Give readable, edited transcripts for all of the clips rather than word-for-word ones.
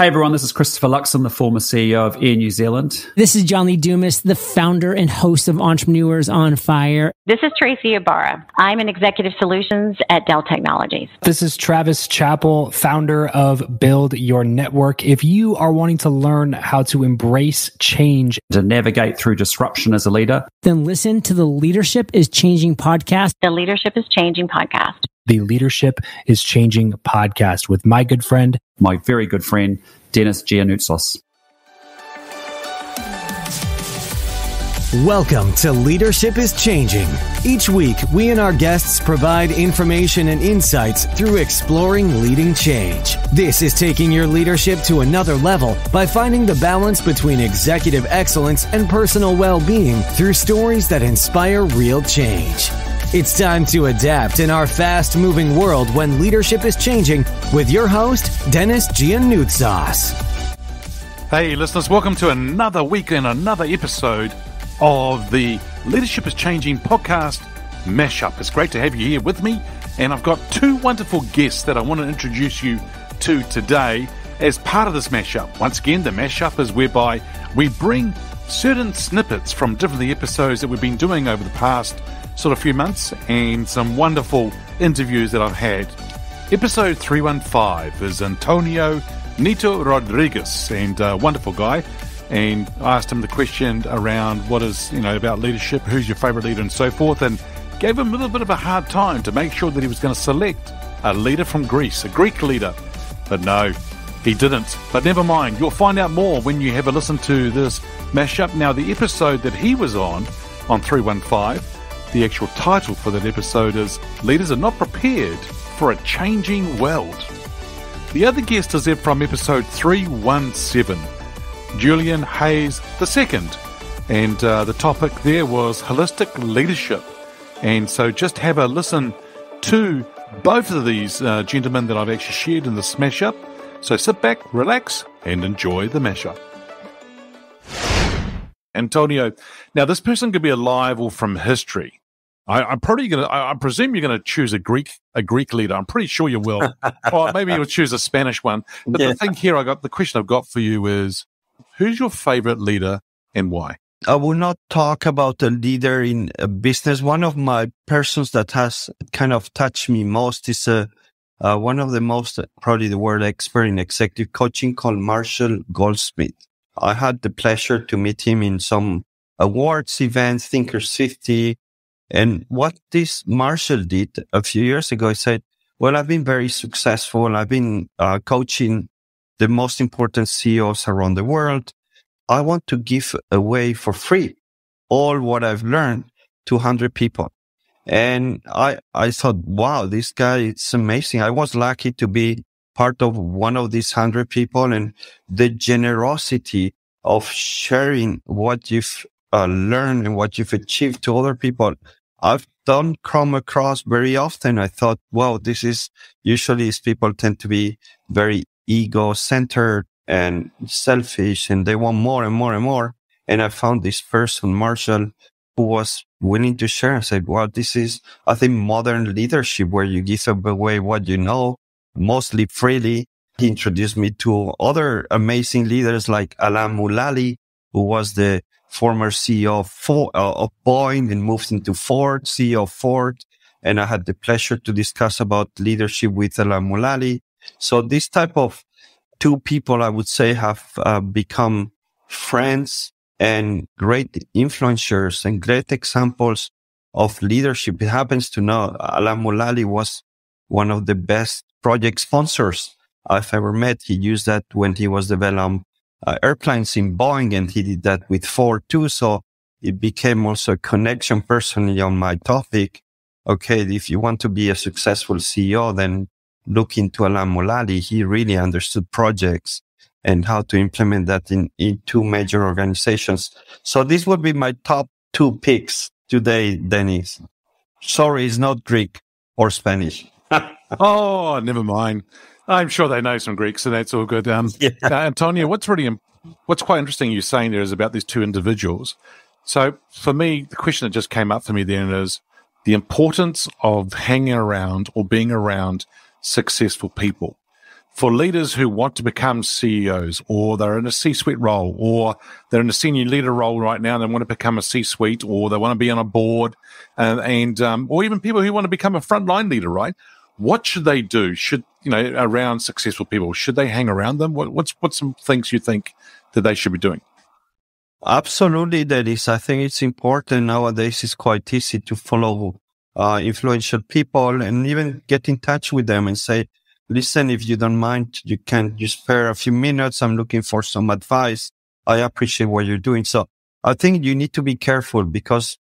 Hey everyone, this is Christopher Luxon, the former CEO of Air New Zealand. This is John Lee Dumas, the founder and host of Entrepreneurs on Fire. This is Tracy Ibarra. I'm in Executive Solutions at Dell Technologies. This is Travis Chappell, founder of Build Your Network. If you are wanting to learn how to embrace change, To navigate through disruption as a leader, Then listen to the Leadership is Changing podcast. The Leadership is Changing podcast. the Leadership is Changing podcast with my good friend, my very good friend, Dennis Giannoutsos. Welcome to Leadership is Changing. Each week, we and our guests provide information and insights through exploring leading change. This is taking your leadership to another level by finding the balance between executive excellence and personal well-being through stories that inspire real change. It's time to adapt in our fast-moving world when leadership is changing with your host, Dennis Giannoutsos. Hey listeners, welcome to another week and another episode of the Leadership is Changing podcast, Mashup. It's great to have you here with me, and I've got two wonderful guests that I want to introduce you to today as part of this Mashup. Once again, the Mashup is whereby we bring certain snippets from different episodes that we've been doing over the past sort of few months and some wonderful interviews that I've had. Episode 315 is Antonio Nieto-Rodriguez, and a wonderful guy. And I asked him the question around what is, about leadership, who's your favorite leader and so forth, and gave him a little bit of a hard time to make sure that he was going to select a leader from Greece, a Greek leader. But no, he didn't. But never mind, you'll find out more when you have a listen to this mashup. Now, the episode that he was on 315, the actual title for that episode is Leaders Are Not Prepared for a Changing World. The other guest is there from episode 317, Julian Hayes II, and the topic there was holistic leadership. And so just have a listen to both of these gentlemen that I've actually shared in this mashup. So sit back, relax, and enjoy the mashup. Antonio, now this person could be alive or from history. I'm presume you're going to choose a Greek leader. I'm pretty sure you will. Or maybe you'll choose a Spanish one. But The thing here, the question I've got for you is, who's your favorite leader and why? I will not talk about a leader in a business. One of my persons that has kind of touched me most is one of the most, probably the world expert in executive coaching, called Marshall Goldsmith. I had the pleasure to meet him in some awards events, Thinkers 50. And what this Marshall did a few years ago, he said, well, I've been very successful. I've been coaching the most important CEOs around the world. I want to give away for free all what I've learned to 100 people. And I thought, wow, this guy, it's amazing. I was lucky to be part of one of these 100 people, and the generosity of sharing what you've learned and what you've achieved to other people, I've don't come across very often. I thought, wow, this is usually people tend to be very ego-centered and selfish, and they want more and more and more. And I found this person, Marshall, who was willing to share. I said, well, this is, I think, modern leadership where you give away what you know, mostly freely. He introduced me to other amazing leaders like Alan Mulally, who was the former CEO of Boeing and moved into Ford, CEO of Ford. And I had the pleasure to discuss about leadership with Alan Mulally. So this type of two people, I would say, have become friends and great influencers and great examples of leadership. It happens to know Alan Mulally was one of the best project sponsors I've ever met. He used that when he was developing airplanes in Boeing, and he did that with Ford too. So it became also a connection personally on my topic. Okay, if you want to be a successful CEO, then look into Alan Mulally. He really understood projects and how to implement that in two major organizations. So this would be my top two picks today, Dennis. Sorry, it's not Greek or Spanish. Oh, never mind. I'm sure they know some Greek, so that's all good. Antonio, what's quite interesting you're saying there is about these two individuals. So for me, the question that just came up for me then is the importance of hanging around or being around successful people. for leaders who want to become CEOs, or they're in a C-suite role, or they're in a senior leader role right now and they want to become a C-suite, or they want to be on a board, or even people who want to become a frontline leader, right? What should they do? Should, around successful people, should they hang around them? What's some things you think that they should be doing? Absolutely, that is. I think it's important nowadays. It's quite easy to follow influential people and even get in touch with them and say, listen, if you don't mind, can you spare a few minutes? I'm looking for some advice. I appreciate what you're doing. So I think you need to be careful, because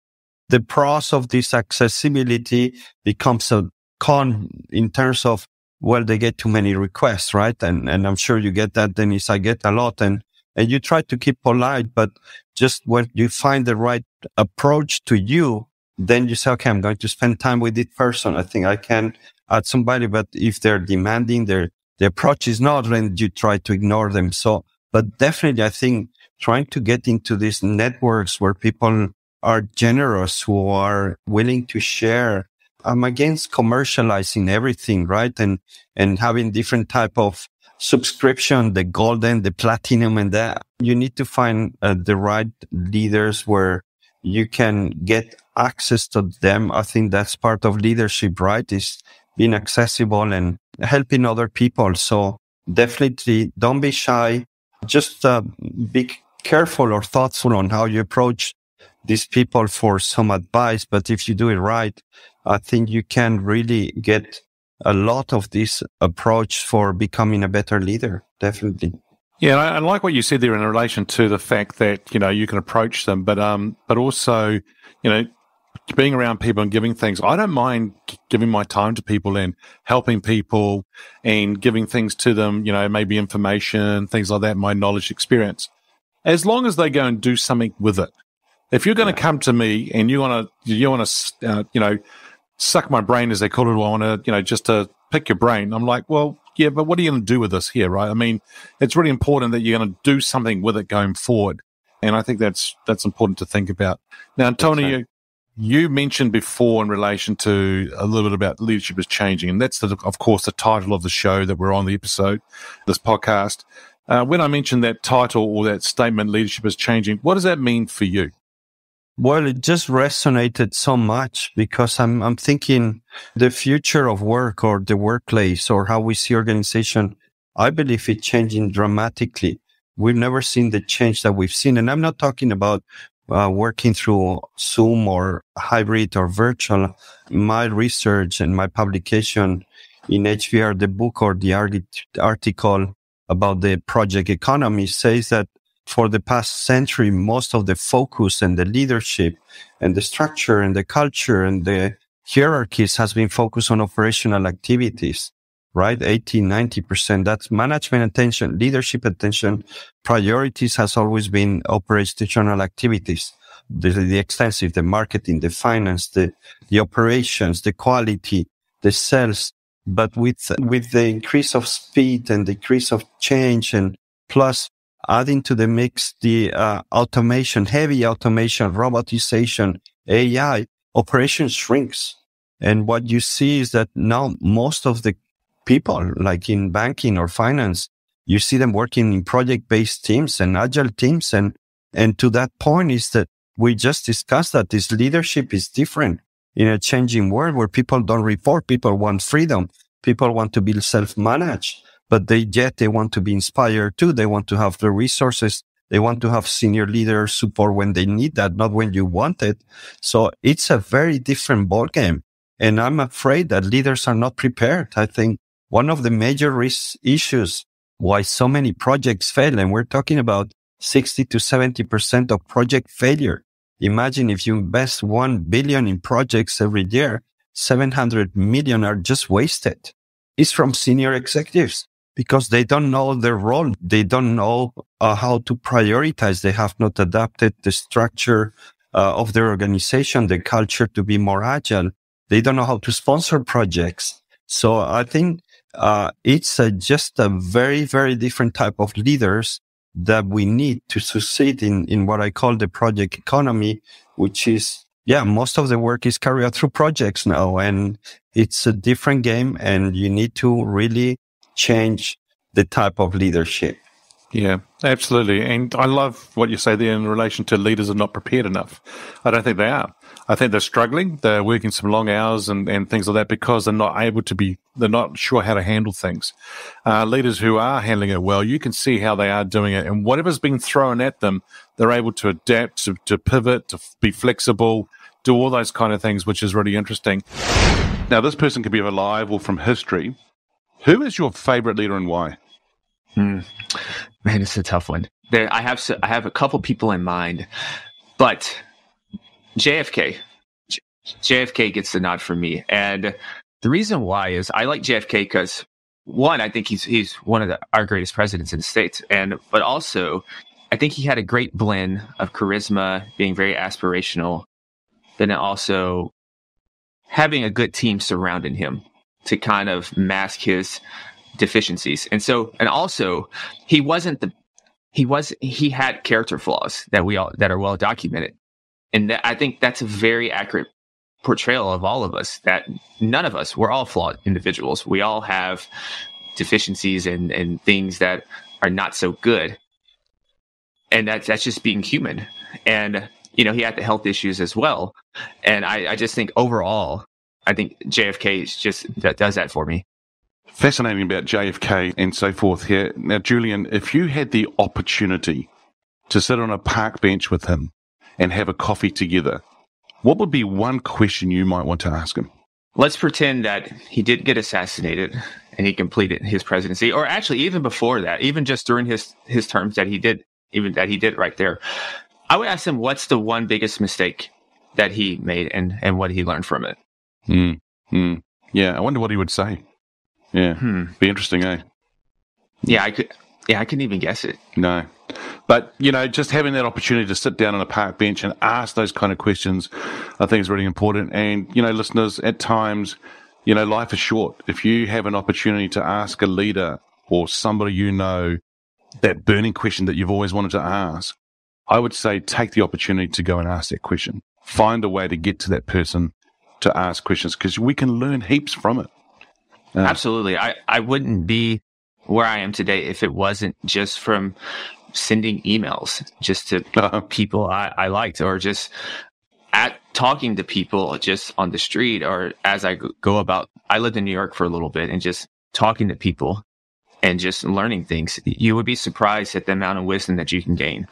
the pros of this accessibility becomes a con in terms of, well, they get too many requests, right? And I'm sure you get that, Dennis. I get a lot. And you try to keep polite, but just when you find the right approach to you, then you say, okay, I'm going to spend time with this person. I think I can add somebody. But if they're demanding, the approach is not, then you try to ignore them. So, but definitely, I think trying to get into these networks where people are generous, who are willing to share. I'm against commercializing everything, right? And having different type of subscription, the golden, the platinum, and that. You need to find the right leaders where you can get access to them. I think that's part of leadership, right? Is being accessible and helping other people. So definitely don't be shy. Just be careful or thoughtful on how you approach these people for some advice. But if you do it right, I think you can really get a lot of this approach for becoming a better leader. Definitely. Yeah, I like what you said there in relation to the fact that, you can approach them, but also, being around people and giving things. I don't mind giving my time to people and helping people and giving things to them, maybe information, things like that, my knowledge, experience, as long as they go and do something with it. If you're going to come to me and you want to, suck my brain, as they call it, or I want to, just to pick your brain, I'm like, well, yeah, but what are you going to do with this here, right? I mean, it's really important that you're going to do something with it going forward. And I think that's important to think about. Now, Antonio, you mentioned before in relation to a little bit about leadership is changing. And that's, of course, the title of the show that we're on, the episode, this podcast. When I mentioned that title or that statement, leadership is changing, what does that mean for you? Well, it just resonated so much, because I'm thinking the future of work or the workplace or how we see organization, I believe it's changing dramatically. We've never seen the change that we've seen. And I'm not talking about working through Zoom or hybrid or virtual. My research and my publication in HBR, the book or the article about the project economy, says that for the past century, most of the focus and the leadership and the structure and the culture and the hierarchies has been focused on operational activities, right? 80-90%. That's management attention, leadership attention. Priorities has always been operational activities, the extensive, the marketing, the finance, the operations, the quality, the sales. But with the increase of speed and the increase of change, and plus adding to the mix the automation, heavy automation, robotization, AI, operation shrinks. And what you see is that now most of the people, like in banking or finance, you see them working in project-based teams and agile teams. And to that point is that we just discussed that this leadership is different in a changing world where people don't report, people want freedom, people want to be self-managed. But they want to be inspired too. They want to have the resources. They want to have senior leaders support when they need that, not when you want it. So it's a very different ballgame. And I'm afraid that leaders are not prepared. I think one of the major issues why so many projects fail, and we're talking about 60 to 70% of project failure. Imagine if you invest 1 billion in projects every year, 700 million are just wasted. It's from senior executives, because they don't know their role. They don't know how to prioritize. They have not adapted the structure of their organization, the culture to be more agile. They don't know how to sponsor projects. So I think it's just a very, very different type of leaders that we need to succeed in what I call the project economy, which is, most of the work is carried out through projects now. And it's a different game, and you need to really change the type of leadership. Yeah, absolutely. And I love what you say there in relation to leaders are not prepared enough. I don't think they are. I think they're struggling. They're working some long hours and things like that because they're not able to be, they're not sure how to handle things. Leaders who are handling it well, you can see how they are doing it. And whatever's being thrown at them, they're able to adapt, to pivot, to be flexible, do all those kind of things, which is really interesting. Now, this person could be alive or from history. Who is your favorite leader and why? Man, it's a tough one. I have a couple people in mind, but JFK gets the nod for me. And the reason why is I like JFK because, one, I think he's one of our greatest presidents in the States. But also, I think he had a great blend of charisma, being very aspirational, then also having a good team surrounding him to kind of mask his deficiencies. And also he had character flaws that are well documented. And I think that's a very accurate portrayal of all of us, that none of us, we're all flawed individuals. We all have deficiencies and things that are not so good. And that's just being human. And, he had the health issues as well. And I just think overall, I think JFK that does that for me. Fascinating about JFK and so forth here. Now, Julian, if you had the opportunity to sit on a park bench with him and have a coffee together, what would be one question you might want to ask him? Let's pretend that he did get assassinated and he completed his presidency, or actually even before that, even just during his terms that he did right there. I would ask him, what's the one biggest mistake that he made and what he learned from it? Yeah, I wonder what he would say. Yeah, be interesting, eh? Yeah, I couldn't even guess it. No. But, just having that opportunity to sit down on a park bench and ask those kind of questions, I think is really important. And, listeners, at times, life is short. If you have an opportunity to ask a leader or somebody that burning question that you've always wanted to ask, I would say take the opportunity to go and ask that question. Find a way to get to that person to ask questions because we can learn heaps from it. Absolutely. I wouldn't be where I am today if it wasn't just from sending emails just to people I liked, or just talking to people just on the street, or as I go about. I lived in New York for a little bit and just talking to people and just learning things. You would be surprised at the amount of wisdom that you can gain.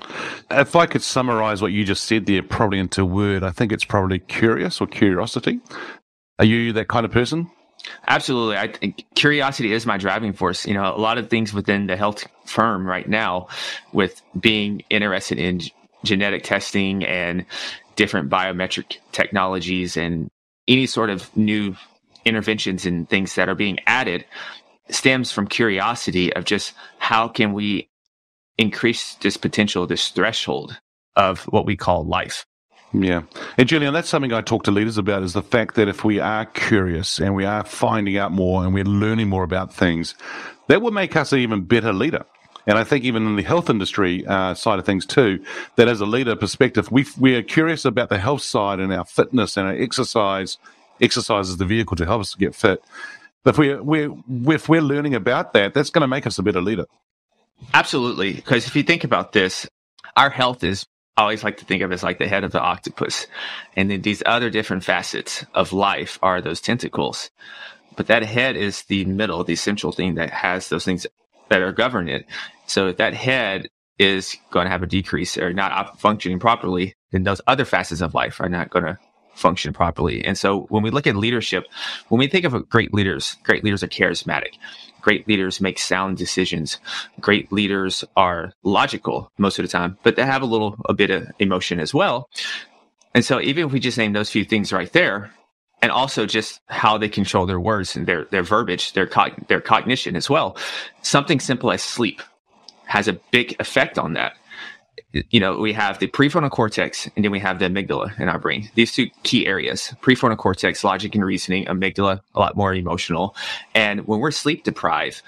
If I could summarize what you just said there probably into a word, I think it's probably curious or curiosity. Are you that kind of person? Absolutely. I think curiosity is my driving force. A lot of things within the health firm right now, with being interested in genetic testing and different biometric technologies and any sort of new interventions and things that are being added, stems from curiosity of just how can we increase this potential, this threshold of what we call life. Yeah. And Julian, that's something I talk to leaders about, is the fact that if we are curious and we are finding out more and we're learning more about things, that will make us an even better leader. And I think even in the health industry side of things too, that as a leader perspective, we are curious about the health side and our fitness and our exercise. Exercise is the vehicle to help us to get fit. But if we're learning about that, that's going to make us a better leader. Absolutely. Because if you think about this, our health is, I always like to think of it as like the head of the octopus. And then these other different facets of life are those tentacles. But that head is the middle, the central thing that has those things that are governing it. So if that head is going to have a decrease or not functioning properly, then those other facets of life are not going to function properly. And so when we look at leadership, when we think of great leaders are charismatic. Great leaders make sound decisions. Great leaders are logical most of the time, but they have a bit of emotion as well. And so even if we just name those few things right there, and also just how they control their words and their verbiage, their cognition as well, something simple as sleep has a big effect on that. We have the prefrontal cortex, and then we have the amygdala in our brain. These two key areas: prefrontal cortex, logic and reasoning; amygdala, a lot more emotional. And when we're sleep deprived,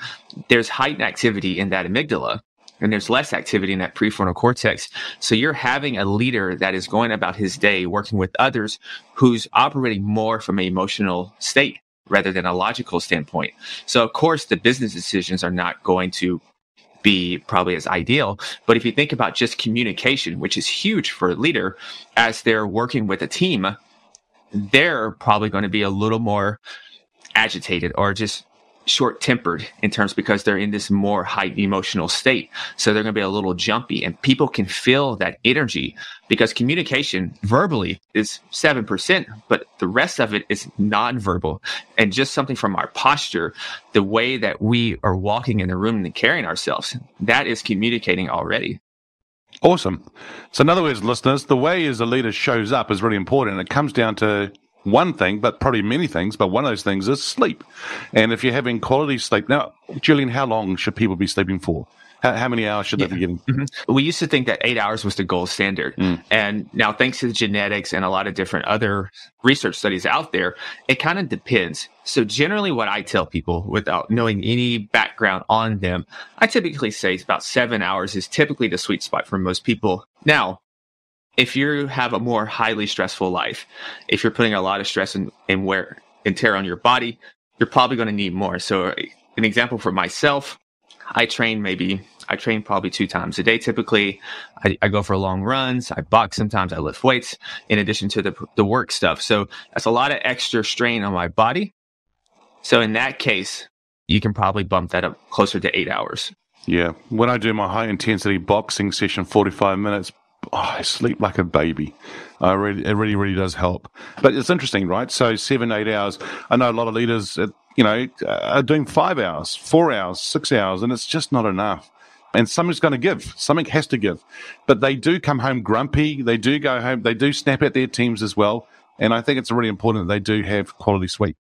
there's heightened activity in that amygdala, and there's less activity in that prefrontal cortex. So you're having a leader that is going about his day working with others who's operating more from an emotional state. rather than a logical standpoint. So of course, the business decisions are not going to be probably as ideal. But if you think about just communication, which is huge for a leader, as they're working with a team, they're probably going to be a little more agitated or just short-tempered in terms because they're in this more heightened emotional state. So they're going to be a little jumpy, and people can feel that energy because communication verbally is 7%, but the rest of it is nonverbal. And just something from our posture, the way that we are walking in the room and carrying ourselves, that is communicating already. Awesome. So in other words, listeners, the way as a leader shows up is really important. It comes down to one thing, but probably many things, but one of those things is sleep. And if you're having quality sleep, now, Julian, how long should people be sleeping for? How many hours should they be getting? Mm-hmm. We used to think that 8 hours was the gold standard. And now, thanks to the genetics and a lot of different other research studies out there, it kind of depends. So generally what I tell people without knowing any background on them, I typically say about 7 hours is typically the sweet spot for most people. Now, if you have a more highly stressful life, if you're putting a lot of stress and wear and tear on your body, you're probably going to need more. So an example for myself, I train probably 2 times a day. Typically, I go for long runs. I box sometimes. I lift weights in addition to the work stuff. So that's a lot of extra strain on my body. So in that case, you can probably bump that up closer to 8 hours. Yeah. When I do my high intensity boxing session, 45 minutes, I sleep like a baby. It really does help. But it's interesting, right? So 7, 8 hours. I know a lot of leaders, are doing 5 hours, 4 hours, 6 hours, and it's just not enough. And something's going to give. Something has to give. But they do come home grumpy. They do go home. They do snap at their teams as well. And I think it's really important that they do have quality sleep.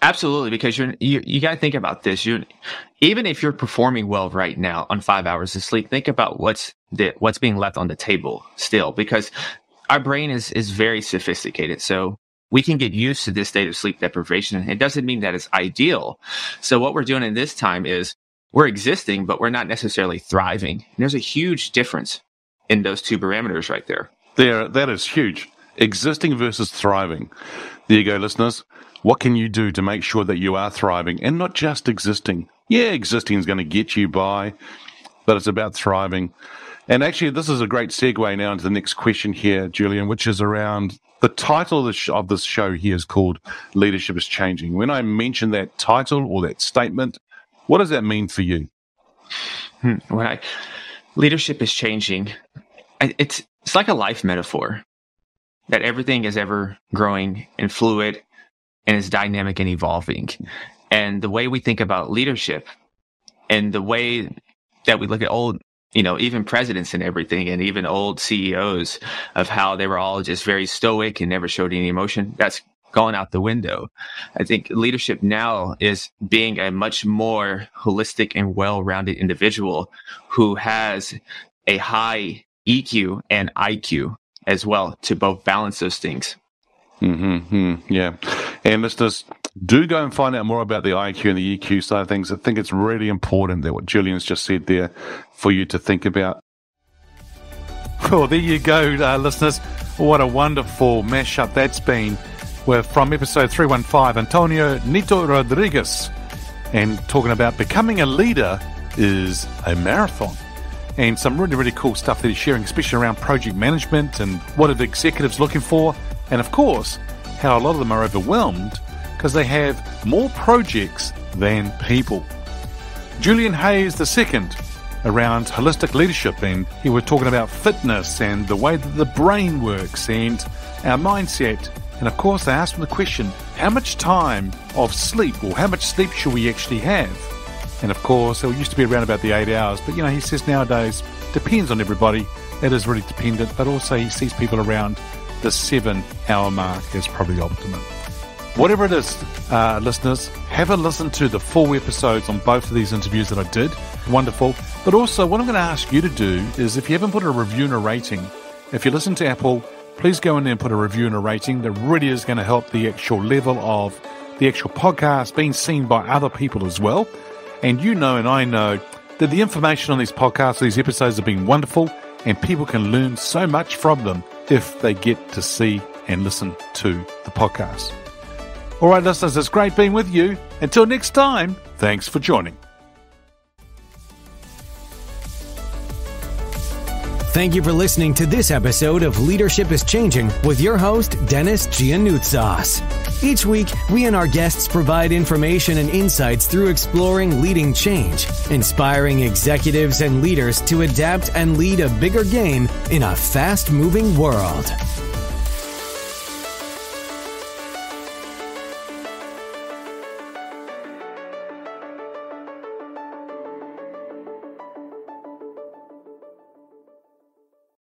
Absolutely, because you got to think about this. Even if you're performing well right now on 5 hours of sleep, think about what's being left on the table still, because our brain is very sophisticated. So we can get used to this state of sleep deprivation. It doesn't mean that it's ideal. So what we're doing in this time is we're existing, but we're not necessarily thriving. And there's a huge difference in those two parameters right there. That is huge. Existing versus thriving. There you go, listeners. What can you do to make sure that you are thriving and not just existing? Yeah, existing is going to get you by, but it's about thriving. And actually, this is a great segue now into the next question here, Julian, which is around the title of this show here is called Leadership is Changing. When I mention that title or that statement, what does that mean for you? Leadership is changing. It's like a life metaphor that everything is ever growing and fluid and is dynamic and evolving. And the way we think about leadership and the way that we look at old, even presidents and everything, and even old CEOs of how they were all just very stoic and never showed any emotion, that's gone out the window. I think leadership now is being a much more holistic and well-rounded individual who has a high EQ and IQ as well to both balance those things. Yeah. And listeners, do go and find out more about the IQ and the EQ side of things. I think it's really important that what Julian's just said there for you to think about. Well, there you go, listeners. What a wonderful mashup that's been. We're from episode 315, Antonio Nieto-Rodriguez, and talking about becoming a leader is a marathon. And some really, really cool stuff that he's sharing, especially around project management and what are the executives looking for. And of course, how a lot of them are overwhelmed because they have more projects than people. Julian Hayes II around holistic leadership, and he was talking about fitness and the way that the brain works and our mindset. And of course, I asked him the question, how much time of sleep or how much sleep should we actually have? And of course, it used to be around about the 8 hours, but he says nowadays, depends on everybody. It is really dependent, but also he sees people around the 7-hour mark is probably optimum. Whatever it is, listeners, have a listen to the full episodes on both of these interviews that I did. Wonderful. But also, what I'm going to ask you to do is, if you haven't put a review and a rating, if you listen to Apple, please go in there and put a review and a rating. That really is going to help the actual level of the actual podcast being seen by other people as well. And and I know that the information on these podcasts, these episodes have been wonderful, and people can learn so much from them if they get to see and listen to the podcast. All right, listeners, it's great being with you. Until next time, thanks for joining. Thank you for listening to this episode of Leadership is Changing with your host, Dennis Giannoutsas. Each week, we and our guests provide information and insights through exploring leading change, inspiring executives and leaders to adapt and lead a bigger game in a fast-moving world.